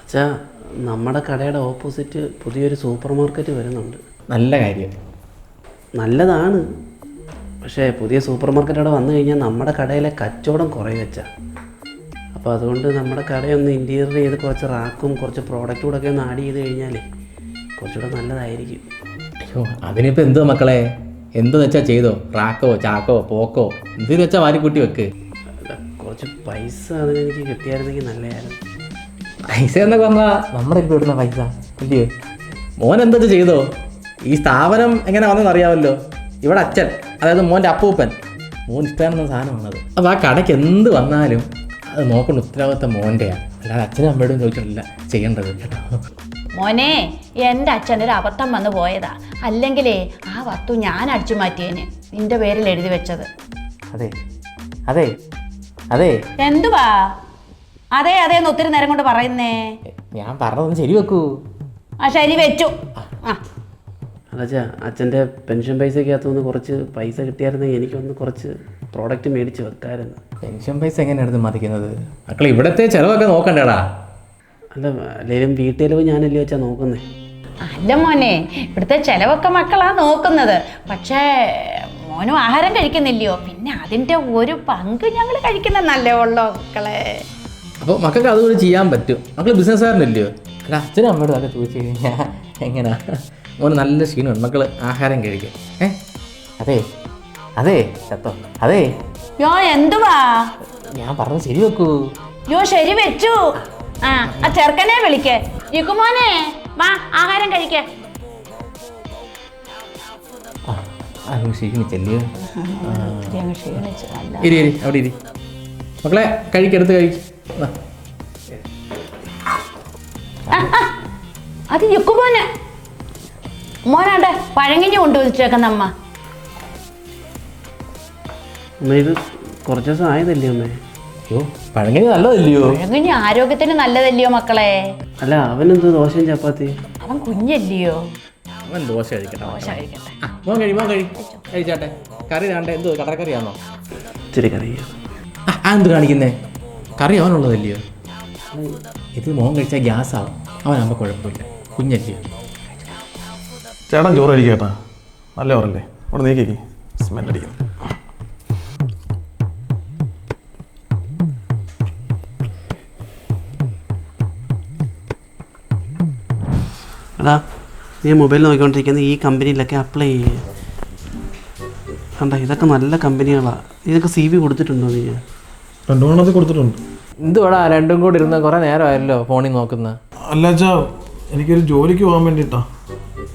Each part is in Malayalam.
അച്ഛാ, നമ്മുടെ കടയുടെ ഓപ്പോസിറ്റ് പുതിയൊരു സൂപ്പർ മാർക്കറ്റ് വരുന്നുണ്ട്. നല്ല കാര്യം. നല്ലതാണ്. പക്ഷേ പുതിയ സൂപ്പർ മാർക്കറ്റ് അവിടെ വന്നു കഴിഞ്ഞാൽ നമ്മുടെ കടയിലെ കച്ചവടം കുറയും അച്ഛാ. അപ്പോൾ അതുകൊണ്ട് നമ്മുടെ കടയൊന്ന് ഇൻറ്റീരിയർ ചെയ്ത് കുറച്ച് റാക്കും കുറച്ച് പ്രോഡക്റ്റും കൂടെ ഒക്കെ ഒന്ന് ആഡ് ചെയ്ത് കഴിഞ്ഞാലേ കുറച്ചുകൂടെ നല്ലതായിരിക്കും. അയ്യോ, അതിനിപ്പോൾ എന്തോ മക്കളെ, എന്തെന്ന് വെച്ചാൽ ചെയ്തോ. റാക്കോ ചാക്കോ പോക്കോ എന്തെന്ന് വെച്ചാൽ വാരിക്കൂട്ടി വെക്ക്. കുറച്ച് പൈസ അതിനെനിക്ക് കിട്ടിയായിരുന്നെങ്കിൽ നല്ലതായിരുന്നു. പൈസ എന്നൊക്കെ പറഞ്ഞാൽ നമ്മുടെ ഇപ്പോൾ ഇടുന്ന പൈസ ഇല്ലയോ? മോൻ എന്താ ചെയ്തോ? ഈ സ്ഥാപനം എങ്ങനെ വന്നെന്ന് അറിയാമല്ലോ. ഇവിടെ അച്ഛൻ, അതായത് മോൻ്റെ അപ്പൂപ്പൻ, മോൻ ഇഷ്ടമാണെന്ന സാധനമാണത്. അപ്പോൾ ആ കടയ്ക്ക് എന്ത് വന്നാലും അത് നോക്കേണ്ട ഉത്തരവാദിത്തം മോൻ്റെയാണ്, അല്ലാതെ അച്ഛനും അമ്മയോടും ചോദിച്ചിട്ടില്ല ചെയ്യേണ്ടത് കേട്ടോ. മോനെ, എൻ്റെ അച്ഛൻ്റെ ഒരു അബദ്ധം വന്നു പോയതാ. അല്ലെങ്കിലേ ആ വസ്തു ഞാൻ അടിച്ചു മാറ്റിയേന്, നിന്റെ പേരിൽ എഴുതി വെച്ചത്. അതെ അതെ അതെ എന്തുവാ അതെ അതേന്ന് ഒത്തിരി നേരം കൊണ്ട് പറയുന്നേ? ഞാൻ പറഞ്ഞതൊന്ന് ശരി വെക്കൂ. ആ ശരി വെച്ചു. ആ അതച്ചാ, അച്ഛൻ്റെ പെൻഷൻ പൈസക്കകത്തുനിന്ന് കുറച്ച് പൈസ കിട്ടിയായിരുന്നെങ്കിൽ എനിക്കൊന്ന് കുറച്ച് പ്രോഡക്റ്റ് മേടിച്ച് വെക്കാമായിരുന്നു. പെൻഷൻ പൈസ എങ്ങനെയാണ് മതിക്കുന്നത് മക്കൾ? ഇവിടത്തെ ചിലവൊക്കെ നോക്കണ്ടേടാ. അല്ല, അല്ലെങ്കിലും വീട്ടിലവ് ഞാനല്ലേ വെച്ചാൽ നോക്കുന്നേ. അല്ല മോനെ, ഇവിടുത്തെ ചിലവൊക്കെ മക്കളാ നോക്കുന്നത്. പക്ഷേ മോനും ആഹാരം കഴിക്കുന്നില്ലയോ, പിന്നെ അതിൻ്റെ ഒരു പങ്ക് ഞങ്ങൾ കഴിക്കുന്നല്ലേ ഉള്ളോ മക്കളെ. അപ്പോൾ മക്കൾക്ക് അതുപോലെ ചെയ്യാൻ പറ്റും. മക്കൾ ബിസിനസ്സുകാരനല്ലയോ? അല്ല, അച്ഛനും അമ്മയോടും അതൊക്കെ ചോദിച്ചു കഴിഞ്ഞാൽ എങ്ങനെയാ? മോന് നല്ല ക്ഷീണമാണ്, മക്കൾ ആഹാരം കഴിക്കും. അതെ അതെ ചത്തോ അതെ. യോ എന്തുവാ? ഞാൻ പറഞ്ഞത് ശരി വെക്കൂ. യോ ശരി വെച്ചു. ആ ചെറുക്കനെ വിളിക്കേ. യുക്കുമോനെ വാ, ആഹാരം കഴിക്കേ. ക്ഷീണിച്ചല്ലയോ? ഇരി ഇരി അവിടെ ഇരി. മക്കളെ കഴിക്കെടുത്ത് കഴിക്കും. അത് യുക്കുമോനെ. മോനാണ്ട് പഴങ്ങിഞ്ഞ് കൊണ്ടുവച്ചേക്കുന്ന അമ്മ. അമ്മ, ഇത് കുറച്ച് ദിവസം ആയതല്ലേ അമ്മേ? അയ്യോ, പഴങ്കഞ്ഞി നല്ലതല്ലയോ? പഴങ്ങിഞ്ഞ് ആരോഗ്യത്തിന് നല്ലതല്ലയോ മക്കളെ? അല്ല, അവനെന്തോ ദോശയും ചപ്പാത്തി? അവൻ കുഞ്ഞല്ലയോ? അവൻ ദോശ കഴിക്കട്ടെ. ദോശ കഴിക്കട്ടെ. മോൻ കഴിച്ചാട്ടെ. കറി വേണ്ട. എന്തോ കടലക്കറിയാണോ? ഇച്ചിരി കറിയോ? എന്ത് കാണിക്കുന്നേ? കറി അവനുള്ളതല്ലയോ? ഇത് മോൻ കഴിച്ചാൽ ഗ്യാസ് ആവും. അവനാകുമ്പോൾ കുഴപ്പമില്ല, കുഞ്ഞല്ലയോ? ചേട്ടൻ ചോറ് കഴിക്കേട്ടാ, നല്ല ചോറല്ലേ? അവിടെ നീക്കി സ്മെല്ലടിക്കും. എടാ, നീ മൊബൈൽ നോക്കിക്കൊണ്ടിരിക്കുന്നത് ഈ കമ്പനിയിലൊക്കെ അപ്ലൈ ചെയ്യുക. കണ്ട, ഇതൊക്കെ നല്ല കമ്പനികളാണ്. ഇതൊക്കെ CV കൊടുത്തിട്ടുണ്ടോ നീ? 2 മണത്തിൽ കൊടുത്തിട്ടുണ്ട്. എന്തുവാടാ രണ്ടും കൂടി ഇരുന്ന് കുറേ നേരമായല്ലോ ഫോണിൽ നോക്കുന്ന? അല്ല അച്ഛാ, എനിക്കൊരു ജോലിക്ക് പോകാൻ വേണ്ടിയിട്ടാ.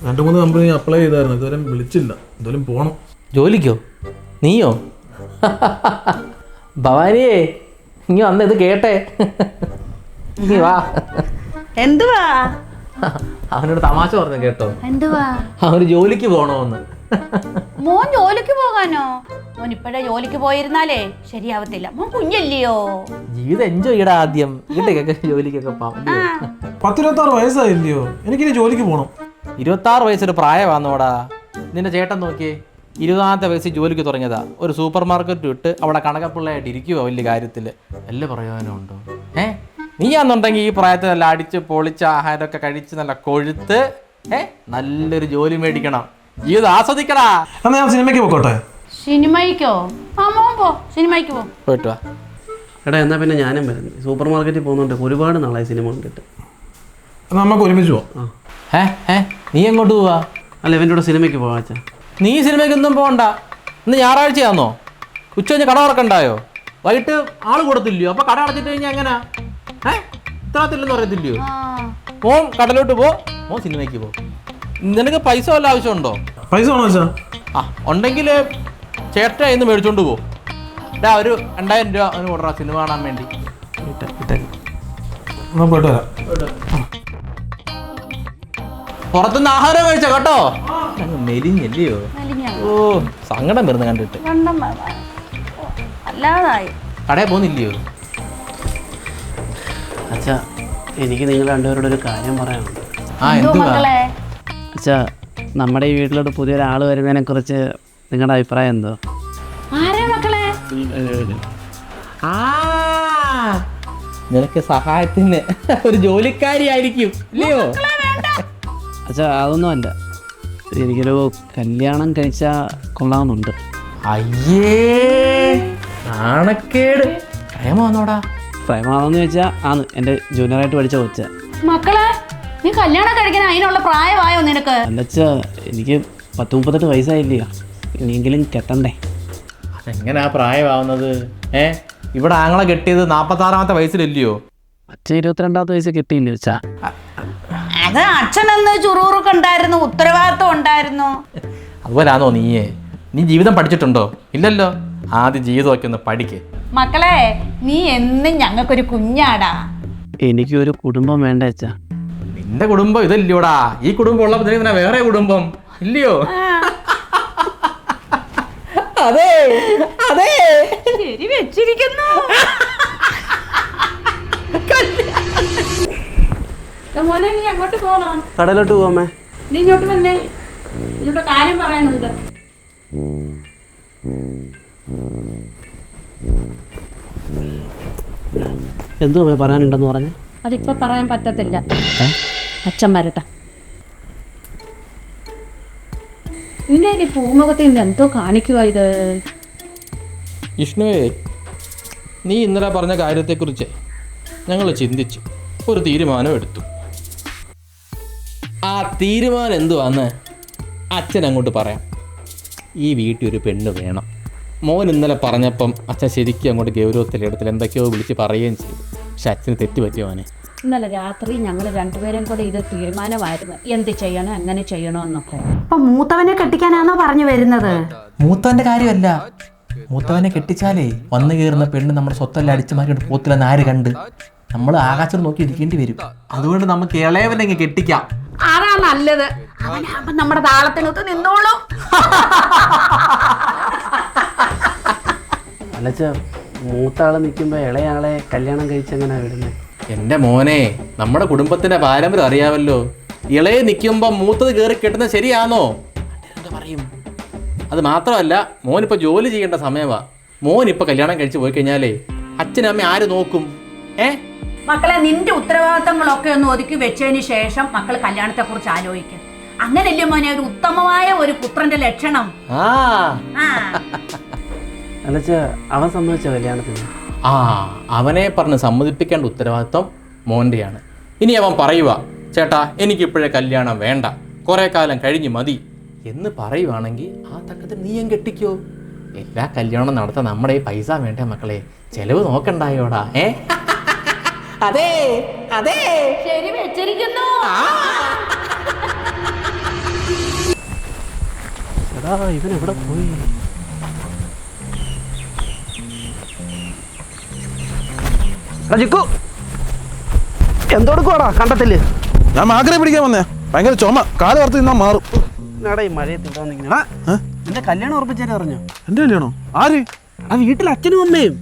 2-3 കമ്പനി അപ്ലൈ ചെയ്തായിരുന്നു, ഇതുവരെ വിളിച്ചില്ല. എന്തായാലും പോകണം. ജോലിക്കോ? നീയോ? ഭവാനിയേ, ഇനി വന്ന് ഇത് കേട്ടെ. നീ വാ. എന്തുവാ? അവനോട് തമാശ പറഞ്ഞു കേട്ടോ. എന്തുവാ? അവന് ജോലിക്ക് പോകണമെന്ന്. മോൻ ജോലിക്ക് പോകാനോ? മോൻ ഇപ്പഴേ ജോലിക്ക് പോയിരുന്നാലേ ശരിയാവത്തില്ല. മോൻ കുഞ്ഞല്ലയോ? ജീവിതം എൻജോയ് ചെയ്യടാ ആദ്യം. വീട്ടിലേക്കൊക്കെ ജോലിക്കൊക്കെ പോകാം. 26 വയസ്സായില്ലയോ? എനിക്കിനി ജോലിക്ക് പോകണം. 26 വയസ്സൊരു പ്രായമാണോടാ? നിന്റെ ചേട്ടൻ നോക്കിയേ, 20-ാമത്തെ വയസ്സിൽ ജോലിക്ക് തുടങ്ങിയതാ. ഒരു സൂപ്പർ മാർക്കറ്റ് വിട്ട് അവിടെ കണക്കപ്പിള്ളയായിട്ട് ഇരിക്കുവോ വലിയ കാര്യത്തിൽ? വല്ല പ്രയോജനമുണ്ടോ? നീയാന്നുണ്ടെങ്കിൽ ഈ പ്രായത്തിൽ നല്ല അടിച്ച് പൊളിച്ച ആഹാരമൊക്കെ കഴിച്ച് നല്ല കൊഴുത്ത് നല്ലൊരു ജോലി മേടിക്കണം, ജീവിതം ആസ്വദിക്കടാ. എന്നാൽ ഞാൻ സിനിമയ്ക്ക് പോയിക്കോട്ടെ? സിനിമയ്ക്കോ? ആ മോൻ പോ, സിനിമയ്ക്ക് പോ. പോയിട്ട് വാ. എടാ, എന്നാൽ പിന്നെ ഞാനും വരുന്നു. സൂപ്പർ മാർക്കറ്റിൽ പോകുന്നുണ്ട്, ഒരുപാട് നാളായി സിനിമ കണ്ടിട്ട്. എന്നാൽ നമുക്ക് ഒരുമിച്ച് പോവാം. നീ എങ്ങോട്ട് പോവാ? അല്ല, ഇവൻ്റെ കൂടെ സിനിമയ്ക്ക് പോകാം അച്ഛാ. നീ സിനിമയ്ക്കൊന്നും പോകണ്ട. ഇന്ന് ഞായറാഴ്ചയാണോ? ഉച്ച കഴിഞ്ഞ് കട തുറക്കണ്ടായോ? വൈകിട്ട് ആള് കൊടുത്തില്ലയോ? അപ്പൊ കട അടച്ചിട്ട് കഴിഞ്ഞാൽ എങ്ങനാ? ഇത്രത്തില്ലെന്ന് പറയത്തില്ലയോ? മോൻ കടലോട്ട് പോ, മോൻ സിനിമയ്ക്ക് പോ. നിനക്ക് പൈസ വല്ല ആവശ്യമുണ്ടോ? പൈസ വേണോ വെച്ചാ? ഉണ്ടെങ്കിൽ ചേട്ടൻ ഇന്ന് മേടിച്ചോണ്ട് പോ. ഒരു 2000 രൂപ അവന് കൊടുറാ സിനിമ കാണാൻ വേണ്ടി. എന്നാൽ പോയിട്ട് വരാം. പുറത്തുനിന്ന് ആഹാരം കഴിച്ച കേട്ടോ. മെലിഞ്ഞല്ലയോ? ഓ, സങ്കടം വരുന്ന കണ്ടിട്ട്. അല്ലാതായി. കടയിൽ പോകുന്നില്ലയോ? അച്ഛാ, എനിക്ക് നിങ്ങൾ രണ്ടുപേരോട് ഒരു കാര്യം പറയാനുണ്ട്. എന്തുവാ? അച്ഛാ, നമ്മുടെ ഈ വീട്ടിലോട്ട് പുതിയൊരാൾ വരുന്നതിനെ കുറിച്ച് നിങ്ങളുടെ അഭിപ്രായം എന്തോ? ആരാ മക്കളെ? നിനക്ക് സഹായത്തിന് ഒരു ജോലിക്കാരിയായിരിക്കും ഇല്ലയോ? അച്ഛാ അതൊന്നും അല്ല, എനിക്കൊരു കല്യാണം കഴിച്ചാൽ കൊള്ളാമെന്നുണ്ട്. അയ്യേ നാണക്കേട്. പ്രേമാന്നോടാ? പ്രേമാണെന്ന് ചോദിച്ചാൽ ആണ്, എൻ്റെ ജൂനിയറായിട്ട് പഠിച്ച കൊച്ച. മക്കളെ നീ കല്യാണം കഴിക്കാൻ അതിനുള്ള പ്രായമായോ നിനക്ക്? അല്ലച്ചാ എനിക്ക് 38 വയസ്സായില്ലയോ, ഇനിയെങ്കിലും കെട്ടണ്ടേ. അതെങ്ങനെയാ പ്രായമാവുന്നത്? ഇവിടെ ആങ്ങളെ കെട്ടിയത് 46-ാമത്തെ വയസ്സിലല്ലയോ? അച്ഛൻ 22-ാമത്തെ വയസ്സ് കെട്ടിയില്ലേ അച്ഛാ? അത് അച്ഛനെന്ന് ചുറൂറൊക്കെ ഉണ്ടായിരുന്നു, ഉത്തരവാദിത്വം ഉണ്ടായിരുന്നു. അതുപോലാണോ നീയേ? നീ ജീവിതം പഠിച്ചിട്ടുണ്ടോ? ഇല്ലല്ലോ. ആദ്യം ജീവിതമൊക്കെ ഒന്ന് പഠിക്ക്. മക്കളെ നീ എന്നും ഞങ്ങൾക്കൊരു കുഞ്ഞാടാ. എനിക്കൊരു കുടുംബം വേണ്ട അച്ഛാ. നിന്റെ കുടുംബം ഇതല്ലയോടാ. ഈ കുടുംബം ഉള്ളപ്പോൾ നിനക്ക് വേറെ കുടുംബം ഇല്ലയോ? അതെ അതെ ശരി വെച്ചിരിക്കുന്നു. മോനെ നീ അങ്ങോട്ട് പോകണം. കടയിലോട്ട് പോകാമേ. നീ ഇങ്ങോട്ട് വന്നേ, ഇവിടെ കാര്യം പറയാനുണ്ട്. എന്തോ പറയാനുണ്ടെന്ന് പറഞ്ഞ്? അതിപ്പോ പറയാൻ പറ്റത്തില്ല, അച്ഛൻ വരട്ടെ. നിന്നെ ഈ പൂമുഖത്തിൽ നിന്ന് എന്തോ കാണിക്കുക ഇത്? വിഷ്ണുവേ, നീ ഇന്നലെ പറഞ്ഞ കാര്യത്തെക്കുറിച്ച് ഞങ്ങൾ ചിന്തിച്ചു, ഒരു തീരുമാനം എടുത്തു. ആ തീരുമാനം എന്തുവാന്ന് അച്ഛൻ അങ്ങോട്ട് പറയാം. ഈ വീട്ടിൽ ഒരു പെണ്ണ് വേണം. മോൻ ഇന്നലെ പറഞ്ഞപ്പം അച്ഛൻ ശരിക്കും അങ്ങോട്ട് ഗൗരവത്തിലെടുത്തിൽ എന്തൊക്കെയോ വിളിച്ച് പറയുകയും ചെയ്തു. പക്ഷെ അച്ഛന് തെറ്റുപറ്റിയ മോനെ. ഇന്നലെ രാത്രി ഞങ്ങൾ രണ്ടുപേരും കൂടെ ഇത് തീരുമാനമായിരുന്നു, എന്ത് ചെയ്യണം എങ്ങനെ ചെയ്യണമെന്നൊക്കെ. അപ്പൊ മൂത്തവനെ കെട്ടിക്കാനാണോ പറഞ്ഞു വരുന്നത്? മൂത്തവന്റെ കാര്യമല്ല. മൂത്തവനെ കെട്ടിച്ചാലേ വന്നു കയറുന്ന പെണ്ണ് നമ്മുടെ സ്വത്തെല്ലാം അടിച്ചു മാറ്റിയിട്ട് പോത്തില്ലെന്ന് ആര് കണ്ട്? നമ്മൾ ആകാശം നോക്കി ഇരിക്കേണ്ടി വരും. അതുകൊണ്ട് നമുക്ക് ഇളയവനെ അങ്ങ് കെട്ടിക്കാം. ആരാ നല്ലത്? അവനാകുമ്പോ നമ്മുടെ താളത്തിനൊത്ത് നിന്നോളൂ. അല്ലച്ചാ, മൂത്താള് നിൽക്കുമ്പോൾ ഇളയാളെ കല്യാണം കഴിച്ചെങ്ങനെ വിടുന്നത്? എൻ്റെ മോനെ, നമ്മുടെ കുടുംബത്തിന്റെ പാരമ്പര്യം അറിയാമല്ലോ. ഇളയെ നിൽക്കുമ്പോൾ മൂത്തത് കയറി കെട്ടുന്നത് ശരിയാണോ? എന്താ പറയും? അത് മാത്രമല്ല, മോനിപ്പോൾ ജോലി ചെയ്യേണ്ട സമയമാണ്. മോനിപ്പോൾ കല്യാണം കഴിച്ച് പോയി കഴിഞ്ഞാലേ അച്ഛനും അമ്മ ആര് നോക്കും? മക്കളെ, നിന്റെ ഉത്തരവാദിത്തങ്ങളൊക്കെ ഒന്ന് ഒതുക്കി വെച്ചതിന് ശേഷം മക്കൾ കല്യാണത്തെ കുറിച്ച് ആലോചിക്കും. അങ്ങനല്ലേ മോനെ ഒരു ഉത്തമമായ ഒരു പുത്രന്റെ ലക്ഷണം? അല്ലച്ചാ, അവൻ സമ്മതിച്ച കല്യാണത്തിന്? അവനെ പറഞ്ഞ് സമ്മതിപ്പിക്കേണ്ട ഉത്തരവാദിത്വം മോൻ്റെയാണ്. ഇനി അവൻ പറയുക, ചേട്ടാ എനിക്കിപ്പോഴേ കല്യാണം വേണ്ട, കുറേ കാലം കഴിഞ്ഞ് മതി എന്ന് പറയുവാണെങ്കിൽ ആ തക്കത്തിൽ നീയും കെട്ടിക്കോ. എല്ലാ കല്യാണം നടത്താൻ നമ്മുടെ ഈ പൈസ വേണ്ടേ മക്കളെ? ചെലവ് നോക്കണ്ടായോടാ. അതെ അതെ ശരി വെച്ചിരിക്കുന്നു. എടാ, ഇവൻ എവിടെ പോയി? എന്തോടുക്കോടാ കണ്ടത്തില്? ഞാൻ മാക്കരെ പിടിക്കാൻ വന്നേ. ഭയങ്കര ചുമ, കാല് വറുത്ത് തിന്നാ മാറും. ഈ മഴയത്തിട്ടാ എന്റെ കല്യാണം ഉറപ്പിച്ചേരെ പറഞ്ഞോ? എന്റെ കല്യാണോ? ആര്? ആ വീട്ടിൽ അച്ഛനും അമ്മയും.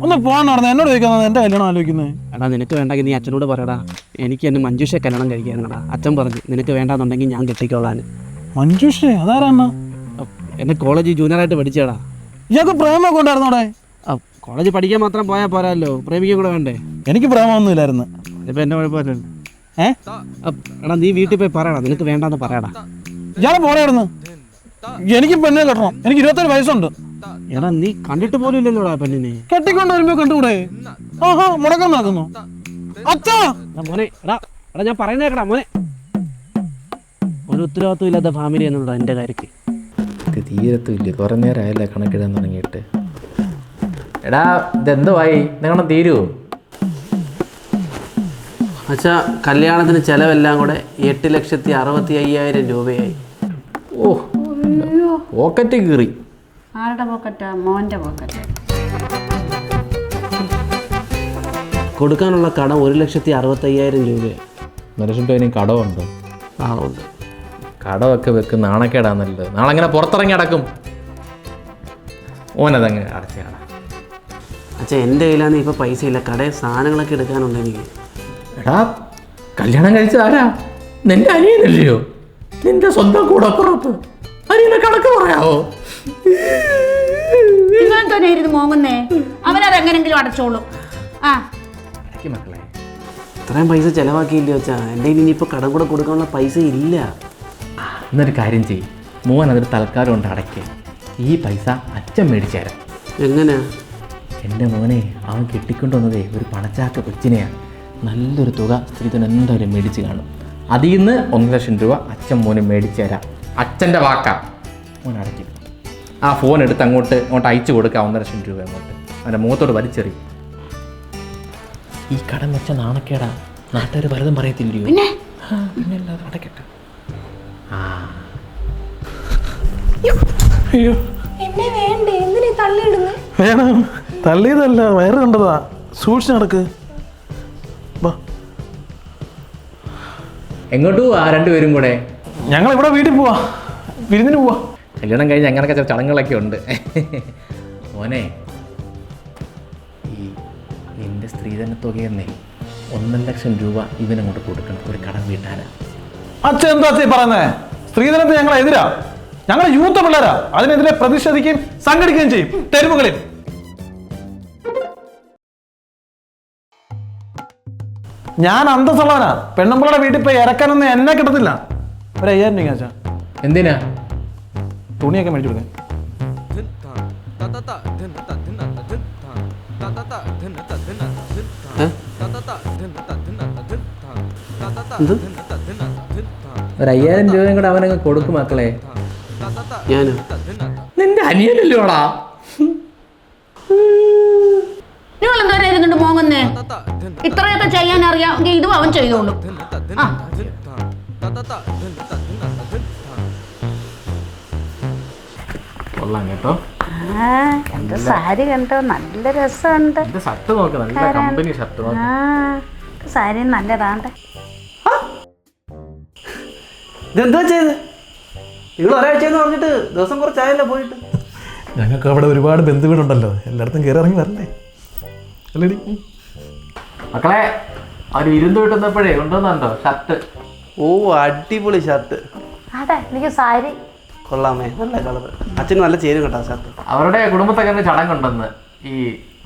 ഒന്ന് പോകാൻ നടന്നേ. എന്നോട് ചോദിക്കുന്നത് എന്റെ കല്യാണം ആലോചിക്കുന്നത്. എടാ, നിനക്ക് വേണ്ടെങ്കിൽ നീ അച്ഛനോട് പറയടാ. എനിക്ക് എന്നെ മഞ്ജുഷയെ കല്യാണം കഴിക്കാനാടാ. അച്ഛൻ പറഞ്ഞു നിനക്ക് വേണ്ടാന്നുണ്ടെങ്കിൽ ഞാൻ കെട്ടിക്കോളാൻ. മഞ്ജുഷേ? അതാരാണ്? എന്നെ കോളേജിൽ ജൂനിയറായിട്ട് പഠിച്ചേടാ. ഇയാൾക്ക് പ്രേമൊക്കെ ഉണ്ടായിരുന്നോടെ? കോളേജിൽ പഠിക്കാൻ മാത്രം പോയാൽ പോരാല്ലോ, പ്രേമിക്കാൻ കൂടെ വേണ്ടേ? എനിക്ക് പ്രേമൊന്നും ഇല്ലായിരുന്നു. അതിപ്പോൾ എൻ്റെ കുഴപ്പമില്ലല്ലോ. എടാ, നീ വീട്ടിൽ പോയി പറയടാ, നിനക്ക് വേണ്ടാന്ന് പറയടാ. ഇയാളെ പോരായിരുന്നു. എനിക്ക് പെണ്ണിനെ കെട്ടണം. എനിക്ക് 27 വയസ്സുണ്ട്. എടാ, നീ കണ്ടിട്ട് പോലും ഇല്ലല്ലോടാ പെണ്ണിനെ. കെട്ടിക്കൊണ്ട് വരുമ്പോ കണ്ടുകൂടെ? ആഹാ, മുടക്കം നടക്കുന്നു. അച്ഛാ മോനെ, എടാ ഞാൻ പറയുന്നേക്കടാ മോനെ. ഒരു ഉത്തരവാദിത്വം ഇല്ലാത്ത ഫാമിലി എന്നുള്ളതാ എൻ്റെ കാര്യത്തിൽ. തീരത്തുമില്ല, കുറേ നേരമായല്ലേ കണക്കിടാൻ തുടങ്ങിയിട്ട്. എടാ, ഇതെന്തുവായി? നിങ്ങളെ തീരുവോ? അച്ഛാ, കല്യാണത്തിന് ചിലവെല്ലാം കൂടെ 8,65,000 രൂപയായി. ഓ, പോക്കറ്റ് കീറി. ആരുടെ പോക്കറ്റാ? മോന്റെ പോക്കറ്റ്. കൊടുക്കാനുള്ള കടം 1,65,000 രൂപയായി. മനുഷ്യൻ്റെ ഇനി കടമുണ്ടോ? ഉണ്ട്. കടമൊക്കെ വെക്കും, നാണക്കേടാന്നല്ലോ. നാളെ അങ്ങനെ പുറത്തിറങ്ങി അടക്കും. ഓനതങ്ങ് അടച്ചാടാ. അച്ഛാ, എൻ്റെ കയ്യിലാണെങ്കിൽ ഇപ്പോൾ പൈസ ഇല്ല. കടയിൽ സാധനങ്ങളൊക്കെ എടുക്കാനുണ്ട് എനിക്ക്. എടാ, കല്യാണം കഴിച്ചത് ആരാ? നിന്റെ അനിയനല്ലയോ? നിന്റെ സ്വന്തം കൂടപ്പുറത്ത് അനിയനെ കണക്ക് പറയാവോ? നിങ്ങൾ തന്നെ ഇരുന്ന് മോങ്ങുന്നേ. അവനത് എങ്ങനെങ്കിലും അടച്ചോളൂ. അടയ്ക്കും മക്കളെ. ഇത്രയും പൈസ ചിലവാക്കിയില്ല വെച്ചാ എൻ്റെ ഇനിയിപ്പോൾ കടം കൂടെ കൊടുക്കാനുള്ള പൈസ ഇല്ല. എന്നൊരു കാര്യം ചെയ്യും, മോൻ അതൊരു തൽക്കാലം കൊണ്ട് അടയ്ക്കുക. ഈ പൈസ അച്ഛൻ മേടിച്ചു തരാം. എങ്ങനെയാ? എൻ്റെ മോനെ അവൻ കെട്ടിക്കൊണ്ട് വന്നതേ ഒരു പണച്ചാക്ക് കൊച്ചിനെയാണ്. നല്ലൊരു തുക സ്ത്രീധനം എന്തായാലും മേടിച്ച് കാണും. അതിൽ നിന്ന് 1 ലക്ഷം രൂപ അച്ഛൻ മോന് മേടിച്ചു തരാം. അച്ഛൻ്റെ വാക്കാ. മോൻ അടയ്ക്കും. ആ ഫോൺ എടുത്ത് അങ്ങോട്ട് അയച്ചു കൊടുക്കുക 1 ലക്ഷം രൂപ അങ്ങോട്ട്. അവൻ്റെ മുഖത്തോട് വലിച്ചെറിയും. ഈ കടം വെച്ച നാണക്കേടാ, നാട്ടുകാർ പലതും പറയത്തില്ലയോ? പിന്നെ അല്ലാതെ അടയ്ക്കട്ടെ. ആ അയ്യോ എന്നെ വേണ്ടേ, എന്തിനാ തള്ളിയിടുന്നു? വേണം, തള്ളിയതല്ല, വയറ് കണ്ടതാ. സൂക്ഷിച്ച് നടക്ക്. വാ, എങ്ങോട്ട് പോവാ രണ്ടുപേരും കൂടെ? ഞങ്ങൾ ഇവിടെ വീട്ടിൽ പോവാ, വിരുന്നിന് പോവാ. കല്യാണം കഴിഞ്ഞ് അങ്ങനെയൊക്കെ ചില ചടങ്ങുകളൊക്കെ ഉണ്ട്. മോനെ, ഈ നിന്റെ സ്ത്രീധന തുകയെന്നേ 1 ലക്ഷം രൂപ ഇവനങ്ങോട്ട് കൊടുക്കണം, ഒരു കടം വീട്ടാനാ. അച്ഛൻ എന്താ അച്ഛൻ പറയുന്നേ? സ്ത്രീധനത്തിന് ഞങ്ങൾ എതിരാ. ഞങ്ങൾ യൂത്ത് പിള്ളേരാ. അതിനെതിരെ പ്രതിഷേധിക്കുകയും സംഘടിക്കുകയും ചെയ്യും തെരുവുകളിൽ. ഞാൻ അന്തസ്സുള്ളവനാ. പെണ്ണുമ്പിള്ളയുടെ വീട്ടിൽ പോയി ഇറക്കാനൊന്നും എന്നെ കിട്ടത്തില്ല. ഒരു 5000 രൂപ അച്ഛാ. എന്തിനാ? തുണിയൊക്കെ മേടിച്ചു കൊടുക്കാൻ. ഒരു 5000 രൂപയും കൂടെ അവനങ്ങ് കൊടുക്കും മക്കളെ. ഞാനോ? നിന്റെ അനിയനല്ലോടാ. നിങ്ങൾ എന്തോരം ഇരുന്നുണ്ട് മോങ്ങുന്നേ? ഇത്രയൊക്കെ ചെയ്യാൻ അറിയാമെങ്കിൽ ഇതും അവൻ ചെയ്തോളൂ. ആ കൊള്ളാം കേട്ടോ. എന്റെ സാരി കണ്ടോ, നല്ല രസമുണ്ട്. ഇത് ഷർട്ട് നോക്ക്, നല്ല കമ്പനി ഷർട്ട് നോക്ക്. സാരി നല്ലതാണ്ട്. ഇതെന്താ ചെയ്ത്? നിങ്ങൾ ഒരാഴ്ചയെന്ന് പറഞ്ഞിട്ട് ദിവസം കുറച്ചായല്ലോ പോയിട്ട്. ഞങ്ങൾക്ക് അവിടെ ഒരുപാട് ബന്ധുവീടുണ്ടല്ലോ, എല്ലായിടത്തും കയറി ഇറങ്ങി വരണ്ടേ അല്ലേടി? മക്കളെ, അവര് വിരുന്ന് കിട്ടുന്നപ്പോഴേ കൊണ്ടുവന്നുണ്ടോ ഷർട്ട്? ഓ, അടിപൊളി ഷർട്ട്. അതെ, എനിക്ക് സാരി കൊള്ളാമേ, നല്ല കളർ. അച്ഛന് നല്ല ചേരും കേട്ടോ ഷർട്ട്. അവരുടെ കുടുംബത്തൊക്കെ ചടങ്ങുണ്ടെന്ന്, ഈ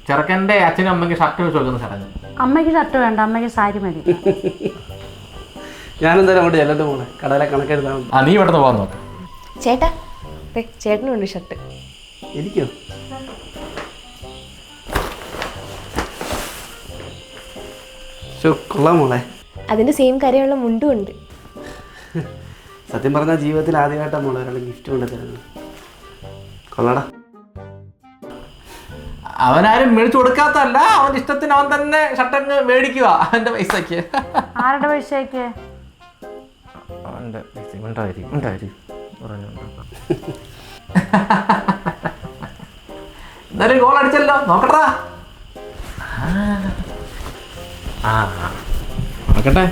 ചെറുക്കൻ്റെ അച്ഛനും അമ്മയ്ക്ക് ഷർട്ട് വെച്ച് കൊടുക്കുന്ന ചടങ്ങ്. അമ്മയ്ക്ക് ഷർട്ട് വേണ്ട, അമ്മയ്ക്ക് സാരി മതി. ഞാനെന്തായാലും അങ്ങോട്ട് ചെല്ലട്ടെ മോളെ, കടയിലെ കണക്കെടുത്താൽ. ആ, നീ ഇവിടുന്ന് പോകാൻ നോക്ക്. ചേട്ടാ, ചേട്ടനുണ്ട് ഷർട്ട്. എനിക്കോ? കൊള്ളാം മോളെ. അതിന്റെ സെയിം കരയുള്ള മുണ്ടും ഉണ്ട്. സത്യം പറഞ്ഞാൽ ജീവിതത്തിൽ ആദ്യമായിട്ടാണ് മോളെ ഒരാൾ ഗിഫ്റ്റ് കൊണ്ട് തരുന്നത്. കൊള്ളടാ. അവനാരും മേടിച്ചു കൊടുക്കാത്തല്ല, അവന്റെ ഇഷ്ടത്തിന് അവൻ തന്നെ ഷർട്ടങ്ങ് മേടിക്കുക അവന്റെ പൈസക്ക്. ആരുടെ പൈസയ്ക്ക്? അവന്റെ പൈസ ഉണ്ടായി എന്തായാലും ഗോൾ അടിച്ചല്ലോ, നോക്കട്ടാ. നോക്കട്ടെ.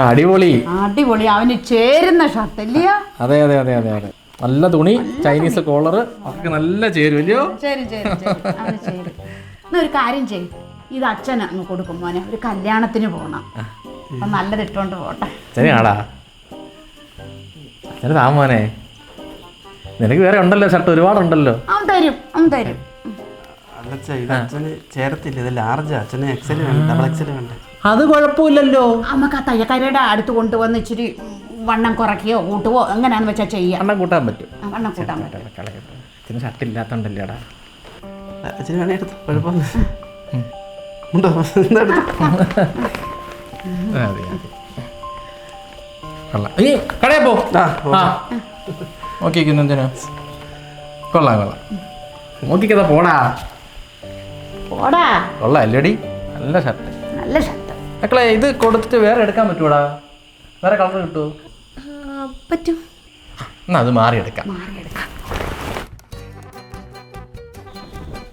അടിപൊളി അടിപൊളി, അവന് ചേരുന്ന ഷർട്ട് ഇല്ലയോ? അതെ അതെ അതെ അതെ അതെ, നല്ല തുണി, ചൈനീസ് കോളർ ഒക്കെ നല്ല ചേരും ഇല്ലയോ? ശരി ശരി ശരി, അവന് ചേരും. എന്നാ ഒരു കാര്യം ചെയ്യും, ഇത് അച്ഛന് അങ്ങ് കൊടുക്കും മോനെ, ഒരു കല്യാണത്തിന് പോകണം. അപ്പൊ നല്ലത് ഇട്ടോണ്ട് പോട്ടെ. ശരിയാടാ, അച്ഛന് താ മോനെ. നിനക്ക് വേറെ ഉണ്ടല്ലോ ഷർട്ട്, ഒരുപാടുണ്ടല്ലോ. അവൻ തരും, അവൻ തരും. അല്ലച്ചാ, ഇത് അച്ഛന് ചേരത്തില്ല. ഇത് ലാർജ്, അച്ഛന് എക്സൽ വേണ്ട, ഡബിൾ എക്സൽ വേണ്ട. അത് കുഴപ്പമില്ലല്ലോ. നമുക്ക് ആ തയ്യക്കാരുടെ അടുത്ത് കൊണ്ടുവന്ന് ഇച്ചിരി വണ്ണം കുറയ്ക്കുകയോ കൂട്ടുവോ എങ്ങനെയാന്ന് വെച്ചാൽ ചെയ്യാം. വണ്ണം കൂട്ടാൻ പറ്റും. വണ്ണം കൂട്ടാൻ പറ്റും. അച്ഛന് ഷർട്ട് ഇല്ലാത്തോണ്ടല്ലേടാ. അച്ഛന് വേണേ എടുത്തു, കുഴപ്പമൊന്നും ഉണ്ടോ? എന്താ എടുത്തു? കടയിൽ പോ. ആ, നോക്കിക്കുന്നു എന്തിനാ? കൊള്ളാം കൊള്ളാം, നോക്കിക്കതാ പോടാ. പോടാ, കൊള്ളാം അല്ലേടി, നല്ല ഷർട്ട്. നല്ല ഷർട്ട്. മക്കളെ, ഇത് കൊടുത്തിട്ട് വേറെ എടുക്കാൻ പറ്റൂടാ? വേറെ കളർ കിട്ടുമോ? പറ്റും. എന്നാ അത് മാറിയെടുക്കാം.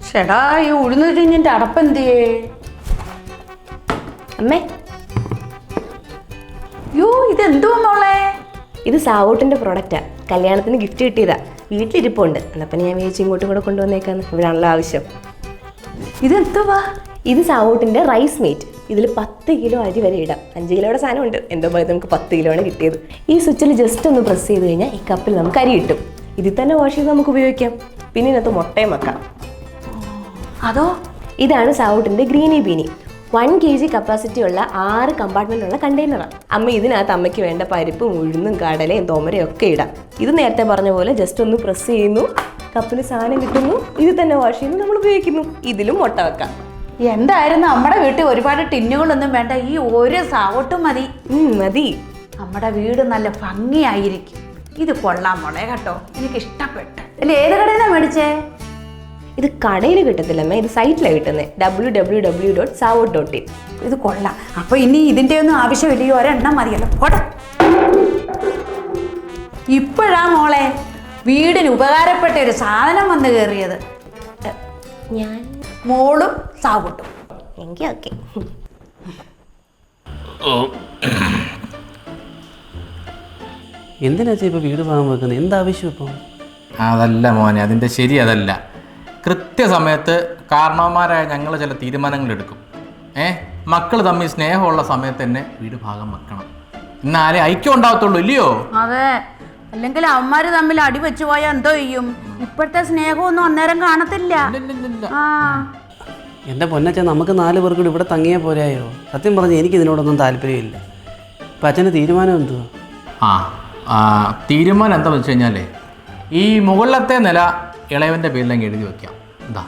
ചേടാ, ഈ ഉഴുന്ന് തിരിഞ്ഞിന്റെ അടപ്പെന്തിയേ? അമ്മേ, യോ, ഇതെന്തുവാ മോളെ? ഇത് സാവൂട്ടിന്റെ പ്രോഡക്റ്റാ. കല്യാണത്തിന് ഗിഫ്റ്റ് കിട്ടിയതാ. വീട്ടിലിരിപ്പുണ്ട്. എന്നപ്പം ഞാൻ വിചാരിച്ചു ഇങ്ങോട്ടും കൂടെ കൊണ്ടുവന്നേക്കാന്ന്. ഇവിടാണല്ലോ ആവശ്യം. ഇതെന്തുവാ? ഇത് സാവൂട്ടിന്റെ റൈസ് മീറ്റ്. ഇതിൽ 10 കിലോ അരി വരെ ഇടാം. 5 കിലോയുടെ സാധനം ഉണ്ട്. എന്തോ പോലെ നമുക്ക് 10 കിലോ ആണ് കിട്ടിയത്. ഈ സ്വിച്ചിൽ ജസ്റ്റ് ഒന്ന് പ്രസ് ചെയ്ത് കഴിഞ്ഞാൽ ഈ കപ്പിൽ നമുക്ക് അരി കിട്ടും. ഇതിൽ തന്നെ വാഷ് ചെയ്ത് നമുക്ക് ഉപയോഗിക്കാം. പിന്നെ ഇതിനകത്ത് മുട്ടയും വെക്കാം. അതോ ഇതാണ് സാവൂട്ടിൻ്റെ ഗ്രീനി ബീനി. 1 kg കപ്പാസിറ്റി ഉള്ള 6 കമ്പാർട്ട്മെന്റ് ഉള്ള കണ്ടെയ്നറാണ്. അമ്മ ഇതിനകത്ത് അമ്മയ്ക്ക് വേണ്ട പരിപ്പും ഉഴുന്നും കടലയും തോമരയും ഒക്കെ ഇടാം. ഇത് നേരത്തെ പറഞ്ഞ പോലെ ജസ്റ്റ് ഒന്ന് പ്രസ് ചെയ്യുന്നു, കപ്പിന് സാധനം കിട്ടുന്നു, ഇത് തന്നെ വാഷ് ചെയ്യുന്നു, നമ്മൾ ഉപയോഗിക്കുന്നു. ഇതിലും മുട്ട വെക്കാം. എന്തായിരുന്നു നമ്മുടെ വീട്ടിൽ ഒരുപാട് ടിന്നുകളൊന്നും വേണ്ട, ഈ ഒരു സാവോട്ടും മതി. മതി. നമ്മുടെ വീട് നല്ല ഭംഗിയായിരിക്കും. ഇത് കൊള്ളാം മോളെ കേട്ടോ, എനിക്ക് ഇഷ്ടപ്പെട്ടു. അല്ല ഏത് കടയിൽ നിന്നാണ് മേടിച്ചേ? ഇത് കടയിൽ കിട്ടത്തില്ലമ്മേ, ഇത് സൈറ്റിലാണ് കിട്ടുന്നത്. www.savot.in. ഇത് കൊള്ളാം. അപ്പൊ ഇനി ഇതിന്റെ ഒന്നും ആവശ്യമില്ല, ഈ ഒരെണ്ണം മതിയല്ലോ. പോട്ടെ. ഇപ്പോഴാ മോളെ വീടിന് ഉപകാരപ്പെട്ട ഒരു സാധനം വന്ന് കയറിയത്. ഞാൻ മോളും സാവൂട്ടും. എങ്കിൽ ഓക്കെ. എന്തിനാ ഇപ്പോൾ വീട് വാങ്ങാൻ വെക്കുന്നത്? എന്താവശ്യം ഇപ്പം? അതല്ല മോനെ, അതിൻ്റെ ശരി അതല്ല. കൃത്യസമയത്ത് കാരണവന്മാരായ ഞങ്ങൾ ചില തീരുമാനങ്ങൾ എടുക്കും. മക്കൾ തമ്മിൽ സ്നേഹമുള്ള സമയത്ത് തന്നെ വീട് ഭാഗം വെക്കണം, എന്നാലേ ഐക്യം ഉണ്ടാകത്തുള്ളൂ, ഇല്ലയോ? അതെ, അല്ലെങ്കിൽ അവന്മാര് തമ്മിൽ അടി വെച്ചു പോയാൽ എന്തോ ചെയ്യും? ഇപ്പോഴത്തെ സ്നേഹമൊന്നും അന്നേരം കാണത്തില്ല. എൻ്റെ പൊന്നച്ഛൻ, നമുക്ക് 4 പേർ കൂടി ഇവിടെ തങ്ങിയാൽ പോരായോ? സത്യം പറഞ്ഞ് എനിക്ക് ഇതിനോടൊന്നും താല്പര്യമില്ല. ഇപ്പം അച്ഛൻ്റെ തീരുമാനം എന്തുവാ? തീരുമാനം എന്താണെന്ന് വെച്ച് കഴിഞ്ഞാൽ ഈ മുകളിലത്തെ നില ഇളയവൻ്റെ പേരിലേക്ക് എഴുതി വയ്ക്കാം. എന്താ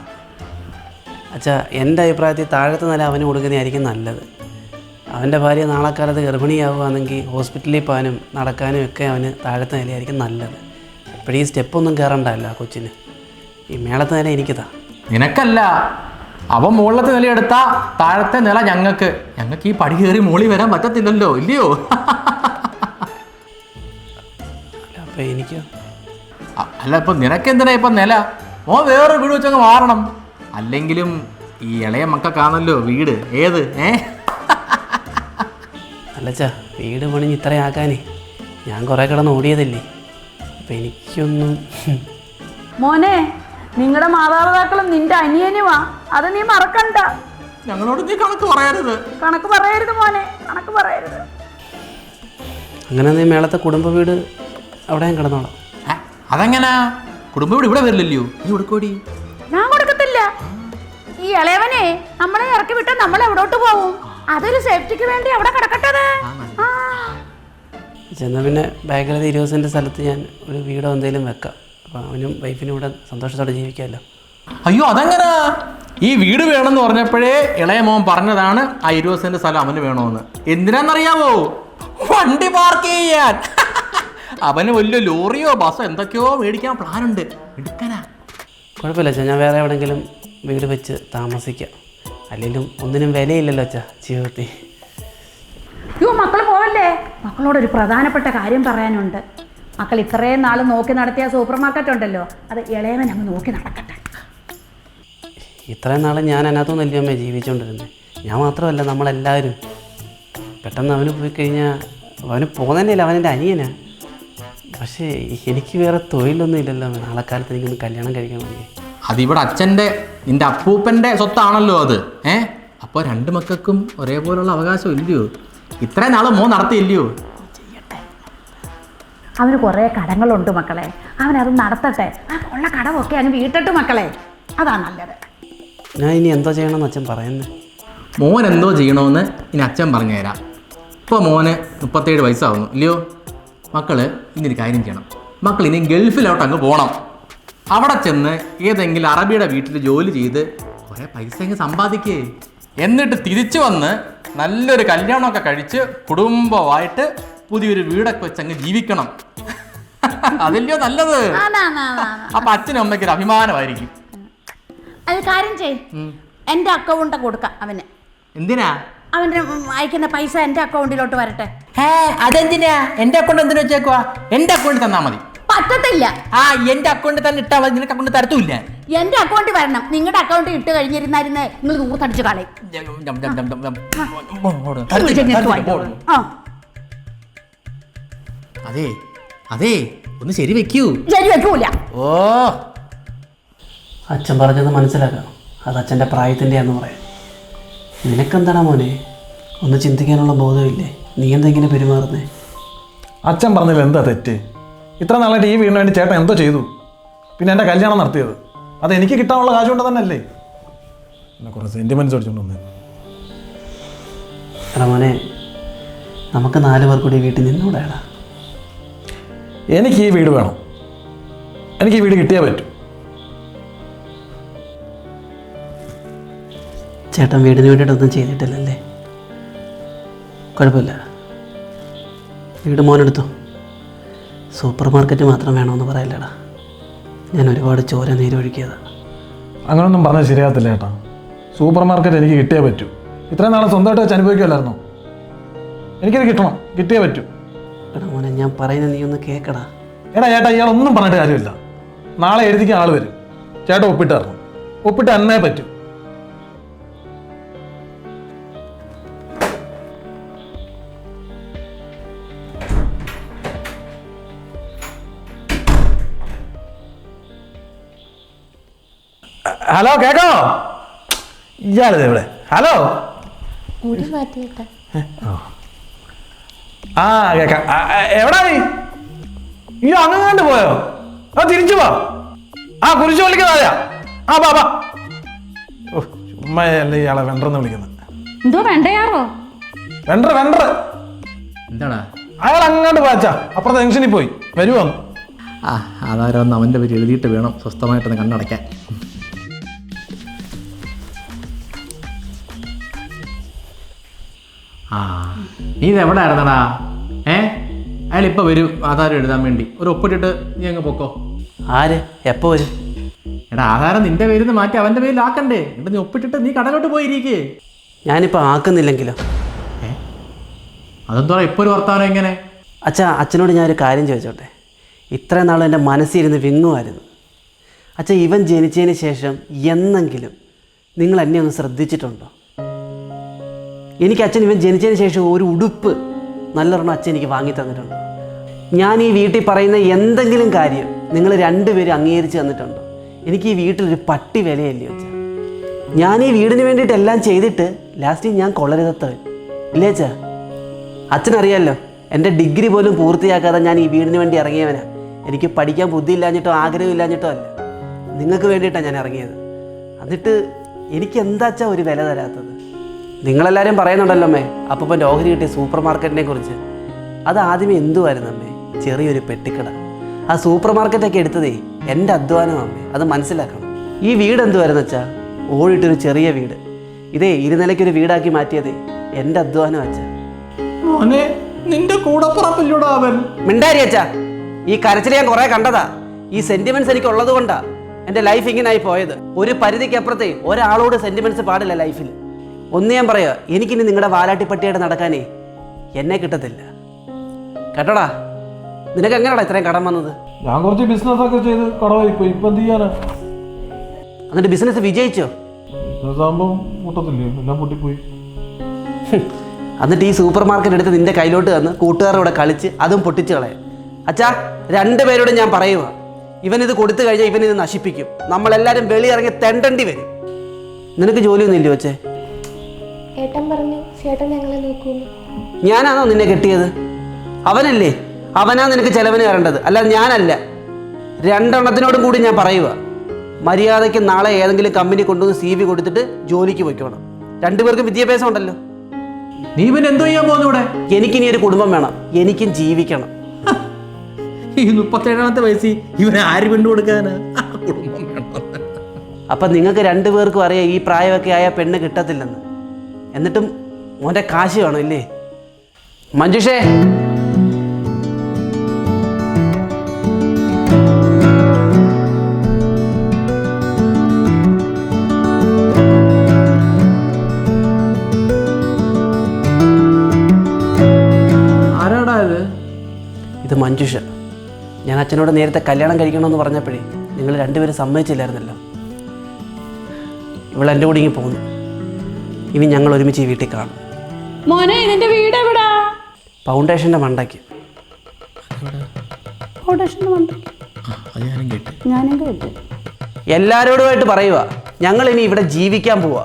അച്ഛാ, എൻ്റെ അഭിപ്രായത്തിൽ താഴത്തെ നില അവന് കൊടുക്കുന്നതായിരിക്കും നല്ലത്. അവൻ്റെ ഭാര്യ നാളെ കാലത്ത് ഗർഭിണിയാവുകയാണെങ്കിൽ ഹോസ്പിറ്റലിൽ പോകാനും നടക്കാനും ഒക്കെ അവന് താഴത്തെ നിലയായിരിക്കും നല്ലത്. എപ്പോഴും ഈ സ്റ്റെപ്പൊന്നും കയറണ്ടല്ലോ ആ കൊച്ചിന്. ഈ മേളത്തെ നില എനിക്കതാ. നിനക്കല്ല, അവൻ മുകളിലത്തെ നില എടുത്താൽ താഴത്തെ നില ഞങ്ങൾക്ക് ഈ പടി കയറി മുകളിൽ വരാൻ പറ്റത്തില്ലല്ലോ, ഇല്ലയോ? അപ്പോൾ എനിക്കോ? അല്ല, ഇപ്പം നിനക്കെന്തിനാ ഇപ്പം നില? വേറെ വീട് വെച്ചങ്ങ് മാറണം. അല്ലെങ്കിലും ഈ ഇളയ മക്കൾക്കാണല്ലോ വീട്. ഏത് അല്ലച്ചാ, വീട് പണിഞ്ഞ് ഇത്രയാക്കാനേ ഞാൻ കുറേ കിടന്ന് ഓടിയതല്ലേ. അപ്പം എനിക്കൊന്നും. മോനെ, നിങ്ങളുടെ മാതാപിതാക്കളും നിന്റെ അനിയനുമാ, അത് നീ മറക്കണ്ട. ഞങ്ങളോട് നീ കണക്ക് പറയരുത്. കണക്ക് പറയരുത് മോനെ, കണക്ക് പറയരുത്. അങ്ങനെ നീ മേളത്തെ കുടുംബ വീട് അവിടെ ഞാൻ കിടന്നോളാം. അതെങ്ങനാ? കുടുംബ വീട് ഇവിടെ വരില്ലല്ലോ, നീ കൊടുക്കോടി. ഞാൻ കൊടുക്കത്തില്ല. ഈ ഇളയവനെ നമ്മളെ ഇറക്കി വിട്ടാൽ നമ്മൾ എവിടോട്ട് പോവും? അതൊരു സേഫ്റ്റിക്ക് വേണ്ടി അവിടെ കിടക്കട്ടത്. ചെന്നാൽ പിന്നെ ബാക്കിലത്തെ 20 സെൻറ്റ് സ്ഥലത്ത് ഞാൻ ഒരു വീടോ എന്തെങ്കിലും വെക്കാം. അപ്പോൾ അവനും വൈഫിനും ഇവിടെ സന്തോഷത്തോടെ ജീവിക്കാമല്ലോ. അയ്യോ, അതെങ്ങനാ? ഈ വീട് വേണമെന്ന് പറഞ്ഞപ്പോഴേ ഇളയ മോൻ പറഞ്ഞതാണ് ആ 20 സെൻറ്റ് സ്ഥലം അവന് വേണമെന്ന്. എന്തിനാണെന്നറിയാവോ? വണ്ടി പാർക്ക് ചെയ്യാൻ. അവന് വലിയ ലോറിയോ ബസ്സോ എന്തൊക്കെയോ മേടിക്കാൻ പ്ലാനുണ്ട്. എടുക്കാനാ. കുഴപ്പമില്ല അച്ഛാ, ഞാൻ വേറെ എവിടെയെങ്കിലും വീട് വെച്ച് താമസിക്കാം. അല്ലെങ്കിലും ഒന്നിനും വിലയില്ലല്ലോ അച്ഛാ ജീവിതത്തിൽ. അയ്യോ, മക്കൾ പോവല്ലേ? മക്കളോടൊരു പ്രധാനപ്പെട്ട കാര്യം പറയാനുണ്ട്. മക്കൾ ഇത്രയും നാൾ നോക്കി നടത്തിയ സൂപ്പർ മാർക്കറ്റ് ഉണ്ടല്ലോ, അത് ഇളയവൻ അങ്ങ് നോക്കി നടക്കട്ടെ. ഇത്രയും നാൾ ഞാൻ അതിനകത്തൊന്നല്ലേ അമ്മേ ജീവിച്ചുകൊണ്ടിരുന്നത്. ഞാൻ മാത്രമല്ല, നമ്മളെല്ലാവരും. പെട്ടെന്ന് അവന് പോയി കഴിഞ്ഞാൽ അവന് പോകുന്നതന്നെയല്ല, അവനെൻ്റെ അനിയനാ. പക്ഷേ എനിക്ക് വേറെ തൊഴിലൊന്നും ഇല്ലല്ലോ. നാളെ കാലത്ത് എനിക്കൊന്ന് കല്യാണം കഴിക്കണമെങ്കിൽ. അതിവിടെ അച്ഛൻ്റെ നിൻ്റെ അപ്പൂപ്പൻ്റെ സ്വത്താണല്ലോ അത്. അപ്പോൾ 2 മക്കൾക്കും ഒരേപോലുള്ള അവകാശം ഇല്ലയോ? ഇത്രയും നാൾ മോൻ നടത്തിയില്ലയോ? അവന് കുറേ കടങ്ങളുണ്ട് മക്കളെ, അവനത് നടത്തട്ടെ. ആ ഉള്ള കടമൊക്കെ അങ്ങ് വീട്ടിട്ട് മക്കളെ, അതാ നല്ലത്. ഞാൻ ഇനി എന്തോ ചെയ്യണമെന്ന് അച്ഛൻ പറയുന്നത്? മോൻ എന്തോ ചെയ്യണമെന്ന് ഇനി അച്ഛൻ പറഞ്ഞു തരാം. ഇപ്പോൾ മോന് 37 വയസ്സാവുന്നു, ഇല്ലയോ? മക്കൾ ഇനിയൊരു കാര്യം ചെയ്യണം. മക്കൾ ഇനി ഗൾഫിലോട്ട് അങ്ങ് പോകണം. അവിടെ ചെന്ന് ഏതെങ്കിലും അറബിയുടെ വീട്ടിൽ ജോലി ചെയ്ത് കുറേ പൈസ അങ്ങ് സമ്പാദിക്കേ. എന്നിട്ട് തിരിച്ചു വന്ന് നല്ലൊരു കല്യാണമൊക്കെ കഴിച്ച് കുടുംബമായിട്ട് പുതിയൊരു വീടൊക്കെ വെച്ച് അങ്ങ് ജീവിക്കണം. അതല്ലയോ നല്ലത്? അപ്പൊ അച്ഛനും അമ്മയ്ക്ക് ഒരു അഭിമാനമായിരിക്കും. അത് കാര്യം ചെയ്, എൻ്റെ അക്കൗണ്ട് കൊടുക്കാം അവന്. എന്തിനാ? അവൻ്റെ അയക്കുന്ന പൈസ എൻ്റെ അക്കൗണ്ടിലോട്ട് വരട്ടെ. അതെന്തിനാ? എൻ്റെ അക്കൗണ്ട് എന്തിനു വെച്ചേക്കുവാ? എൻ്റെ അക്കൗണ്ടിൽ തന്നാ മതി. പറ്റത്തില്ല. എൻ്റെ അക്കൗണ്ടിൽ തന്നെ ഇട്ടാ മതി. നിനക്ക് അക്കൗണ്ട് തരത്തുമില്ല. എൻ്റെ അക്കൗണ്ടിൽ വരണം. നിങ്ങളുടെ അക്കൗണ്ടിൽ ഇട്ട് കഴിഞ്ഞിരുന്നായിരുന്നേ നിങ്ങൾ ദൂർത്തടിച്ച് കളയും. അതെ അതെ, ഒന്ന് ശരി വെക്കൂ. ശരി വെക്കൂല. ഓ, അച്ഛൻ പറഞ്ഞത് മനസ്സിലാക്കാം. അത് അച്ഛൻ്റെ പ്രായത്തിൻ്റെയാന്ന് പറയാം. നിനക്കെന്താടാ മോനെ, ഒന്ന് ചിന്തിക്കാനുള്ള ബോധമില്ലേ? നീ എന്തെങ്കിലും പെരുമാറുന്നേ? അച്ഛൻ പറഞ്ഞതിൽ എന്താ തെറ്റ്? ഇത്ര നാളായിട്ട് ഈ വീടിന് വേണ്ടി ചേട്ടൻ എന്തോ ചെയ്തു? പിന്നെ എൻ്റെ കല്യാണം നടത്തിയത് അത് എനിക്ക് കിട്ടാനുള്ള കാശ് കൊണ്ട് തന്നെ അല്ലേ? എന്നെ കുറേ സെൻറ്റിമെൻറ്റ്സ് അടിച്ചുകൊണ്ട് വന്നേ. എടാ മോനെ, നമുക്ക് 4 പേർ കൂടി വീട്ടിൽ നിന്നൂടെടാ. എനിക്ക് ഈ വീട് വേണം. എനിക്ക് ഈ വീട് കിട്ടിയേ പറ്റൂ. ചേട്ടൻ വീടിന് വേണ്ടിയിട്ടൊന്നും ചെയ്തിട്ടില്ലല്ലേ? കുഴപ്പമില്ല, വീട് മോനെടുത്തു. സൂപ്പർ മാർക്കറ്റ് മാത്രം വേണമെന്ന് പറയില്ലടാ. ഞാൻ ഒരുപാട് ചോര നീരൊഴുക്കിയതാണ്. അങ്ങനൊന്നും പറഞ്ഞാൽ ശരിയാകത്തില്ല ചേട്ടാ. സൂപ്പർ മാർക്കറ്റ് എനിക്ക് കിട്ടിയേ പറ്റൂ. ഇത്രയും നാളെ സ്വന്തമായിട്ട് വെച്ച് അനുഭവിക്കുമല്ലായിരുന്നോ? എനിക്കത് കിട്ടണം, കിട്ടിയേ പറ്റൂ. എടാ മോനെ, ഞാൻ പറയുന്നത് നീ ഒന്ന് കേൾക്കടാ. ചേട്ടാ ഇയാളൊന്നും പറഞ്ഞിട്ട് കാര്യമില്ല. നാളെ എഴുതിക്കാൻ ആൾ വരും. ചേട്ടാ ഒപ്പിട്ട് തരണം. ഒപ്പിട്ട് എന്നേ പറ്റൂ. ഹലോ, കേക്കോ? ഇയാളിത് എവിടെ? ഹലോ. ആ കേക്കാം. എവിടാ നീ? അയ്യോ, അങ്ങാണ്ട് പോയോ? ആ തിരിച്ചു പോ. ആ കുരിശ് വിളിക്കുന്നതാ. ആ ബാബാ. ഓ ചുമ്മായല്ലേ ഇയാളെ വെണ്ടറെന്ന് വിളിക്കുന്നത്. എന്തോ വേണ്ടയാറോ? വെണ്ടർ. എന്താടാ? അയാൾ അങ്ങാണ്ട് പോയച്ചാ, അപ്പുറത്തെ ജംഗ്ഷനിൽ പോയി. വരുമോ? ആ അതാരൊന്ന് അവൻ്റെ പേര് എഴുതിയിട്ട് വേണം സ്വസ്ഥമായിട്ടൊന്ന് കണ്ണടയ്ക്കാൻ. ആ നീ ഇത് എവിടെ ആയിരുന്നടാ? അയാൾ ഇപ്പോൾ വരും ആധാരം എഴുതാൻ വേണ്ടി. ഒരു ഒപ്പിട്ടിട്ട് നീ അങ്ങ് പൊക്കോ. ആര് എപ്പോൾ വരും? എടാ ആധാരം നിന്റെ പേരിൽ നിന്ന് മാറ്റി അവൻ്റെ പേരിലാക്കണ്ടേ? എന്നിട്ട് നീ ഒപ്പിട്ടിട്ട് നീ കടലോട്ട് പോയിരിക്കേ. ഞാനിപ്പോൾ ആക്കുന്നില്ലെങ്കിലോ? അതെന്തോടാ ഇപ്പോൾ ഒരു വർത്തമാനം എങ്ങനെ? അച്ഛനോട് ഞാനൊരു കാര്യം ചോദിച്ചോട്ടെ? ഇത്രയും നാളും എൻ്റെ മനസ്സിരുന്ന് വിങ്ങുമായിരുന്നു. ഇവൻ ജനിച്ചതിന് ശേഷം എന്നെങ്കിലും നിങ്ങൾ എന്നെ ഒന്ന് ശ്രദ്ധിച്ചിട്ടുണ്ടോ? എനിക്ക് ഇവൻ ജനിച്ചതിന് ശേഷം ഒരു ഉടുപ്പ് നല്ലൊരെണ്ണം എനിക്ക് വാങ്ങി തന്നിട്ടുണ്ടോ? ഞാൻ ഈ വീട്ടിൽ പറയുന്ന എന്തെങ്കിലും കാര്യം നിങ്ങൾ 2 പേരും അംഗീകരിച്ച് തന്നിട്ടുണ്ടോ? എനിക്ക് ഈ വീട്ടിലൊരു പട്ടി വിലയല്ലേ അച്ഛാ? ഞാൻ ഈ വീടിന് വേണ്ടിയിട്ട് എല്ലാം ചെയ്തിട്ട് ലാസ്റ്റ് ഞാൻ കൊള്ളരുതത്തവൻ ഇല്ലേ അച്ഛാ? അച്ഛനറിയാമല്ലോ, എൻ്റെ ഡിഗ്രി പോലും പൂർത്തിയാക്കാതെ ഞാൻ ഈ വീടിന് വേണ്ടി ഇറങ്ങിയവനാ. എനിക്ക് പഠിക്കാൻ ബുദ്ധിയില്ലാഞ്ഞിട്ടോ ആഗ്രഹമില്ലാഞ്ഞിട്ടോ അല്ല, നിങ്ങൾക്ക് വേണ്ടിയിട്ടാണ് ഞാൻ ഇറങ്ങിയത്. എന്നിട്ട് എനിക്ക് എന്താച്ചാ ഒരു വില തരാത്തത്? നിങ്ങളെല്ലാവരും പറയുന്നുണ്ടല്ലോ അമ്മേ അപ്പൻ ഓഹരി കിട്ടിയ സൂപ്പർ മാർക്കറ്റിനെ കുറിച്ച്. അത് ആദ്യമേ എന്തുമായിരുന്നു അമ്മേ? ചെറിയൊരു പെട്ടിക്കട. ആ സൂപ്പർ മാർക്കറ്റൊക്കെ എടുത്തതേ എൻ്റെ അധ്വാനം അമ്മേ, അത് മനസ്സിലാക്കണം. ഈ വീട് എന്തുമായിരുന്നു വെച്ചാൽ ഓടിയിട്ടൊരു ചെറിയ വീട്. ഇതേ 2 നിലയ്ക്കൊരു വീടാക്കി മാറ്റിയതേ എൻ്റെ അധ്വാനം അച്ഛാ. മോനെ നിന്റെ കൂടപ്പുറപ്പില്ലൂടാ അവൻ. മിണ്ടാരി അച്ഛാ, ഈ കരച്ചിൽ ഞാൻ കുറേ കണ്ടതാ. ഈ സെന്റിമെന്റ്സ് എനിക്ക് ഉള്ളത് കൊണ്ടാ എൻ്റെ ലൈഫ് ഇങ്ങനായി പോയത്. ഒരു പരിധിക്കപ്പുറത്തെ ഒരാളോട് സെന്റിമെന്റ്സ് പാടില്ല ലൈഫിൽ. ഒന്ന് ഞാൻ പറയാ, എനിക്കിനി നിങ്ങളുടെ വാലാട്ടിപ്പട്ടിയായിട്ട് നടക്കാനേ എന്നെ കിട്ടത്തില്ല കേട്ടോടാ. നിനക്ക് എങ്ങനെയാടാ ഇത്രയും കടം വന്നത്? ഞാൻ കുറച്ച് ബിസിനസ് ഒക്കെ ചെയ്ത് കടമായി പോയി. ഇപ്പൊ എന്ത് ചെയ്യാനാ? എന്നിട്ട് ബിസിനസ് വിജയിച്ചോ? ബിസിനസ് ആകുമ്പോൾ മുട്ടത്തില്ലേ, എല്ലാം പൊട്ടിപ്പോയി. എന്നിട്ട് ഈ സൂപ്പർ മാർക്കറ്റ് എടുത്ത് നിന്റെ കയ്യിലോട്ട് തന്ന് കൂട്ടുകാരോടെ കളിച്ച് അതും പൊട്ടിച്ച് കളയാം. 2 പേരോടും ഞാൻ പറയുക, ഇവനിത് കൊടുത്തു കഴിഞ്ഞാൽ ഇവനിത് നശിപ്പിക്കും. നമ്മളെല്ലാവരും വെളിയിറങ്ങി തെണ്ടേണ്ടി വരും. നിനക്ക് ജോലിയൊന്നും ഇല്ലയോ അച്ഛേ? ഏട്ടൻ പറഞ്ഞു ചേട്ടൻ ഞങ്ങളെ നോക്കൂന്ന്. ഞാനാണോ നിന്നെ കെട്ടിയത്? അവനല്ലേ? അവനാ നിനക്ക് ചെലവിന് വരേണ്ടത്, അല്ലാതെ ഞാനല്ല. 2 കൂടി ഞാൻ പറയുക, മര്യാദയ്ക്ക് നാളെ ഏതെങ്കിലും കമ്പനി കൊണ്ടുവന്ന് CV കൊടുത്തിട്ട് ജോലിക്ക് പോയിക്കോണം. 2 പേർക്കും വിദ്യാഭ്യാസം ഉണ്ടല്ലോ. നീ പിന്നെ എന്തോ ചെയ്യാൻ പോകുന്നു ഇവിടെ? എനിക്കിനി ഒരു കുടുംബം വേണം, എനിക്കും ജീവിക്കണം. ഈ 37ാമത്തെ വയസ്സിൽ ഇവനെ ആര് പെണ്ണു കൊടുക്കാനാ? കുടുംബം വേണം. അപ്പം നിങ്ങൾക്ക് 2 പേർക്കും അറിയാം ഈ പ്രായമൊക്കെ ആയ പെണ്ണ് കിട്ടത്തില്ലെന്ന്. എന്നിട്ടും മോൻ്റെ കാശ് വേണം ഇല്ലേ? മഞ്ജുഷേ, ആരാടാ ഇത്? ഇത് മഞ്ജുഷ. ഞാൻ അച്ഛനോട് നേരത്തെ കല്യാണം കഴിക്കണമെന്ന് പറഞ്ഞപ്പോഴേ നിങ്ങൾ 2 പേരും സമ്മതിച്ചില്ലായിരുന്നല്ലോ. ഇവൾ എൻ്റെ കൂടെ ഇങ്ങനെ പോകുന്നു. ഇനി ഞങ്ങൾ ഒരുമിച്ച് ഈ വീട്ടിൽ കാണും. മോനെ ഇതിന്റെ വീട് എവിടാ? ഫൗണ്ടേഷൻ്റെ മണ്ടയ്ക്ക്. ഞാനും കേട്ടു. എല്ലാവരോടുമായിട്ട് പറയുക, ഞങ്ങൾ ഇനി ഇവിടെ ജീവിക്കാൻ പോവുക.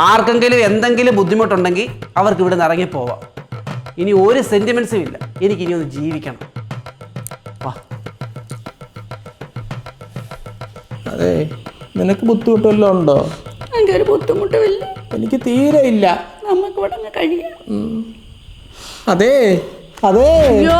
ആർക്കെങ്കിലും എന്തെങ്കിലും ബുദ്ധിമുട്ടുണ്ടെങ്കിൽ അവർക്ക് ഇവിടെ നിന്ന് ഇറങ്ങിപ്പോവാം. ഇനി ഒരു സെൻറ്റിമെൻറ്റ്സും ഇല്ല. എനിക്കിനി ഒന്ന് ജീവിക്കണം. വാ. അതെ, നിനക്ക് ബുദ്ധിമുട്ടല്ലോ ഉണ്ടോ? അങ്ങനെ ഒരു ബുദ്ധിമുട്ടുമില്ല. എനിക്ക് തീരെ ഇല്ല. നമുക്ക് ഇവിടെ അങ്ങ് കഴിയാം. അതെ അയ്യോ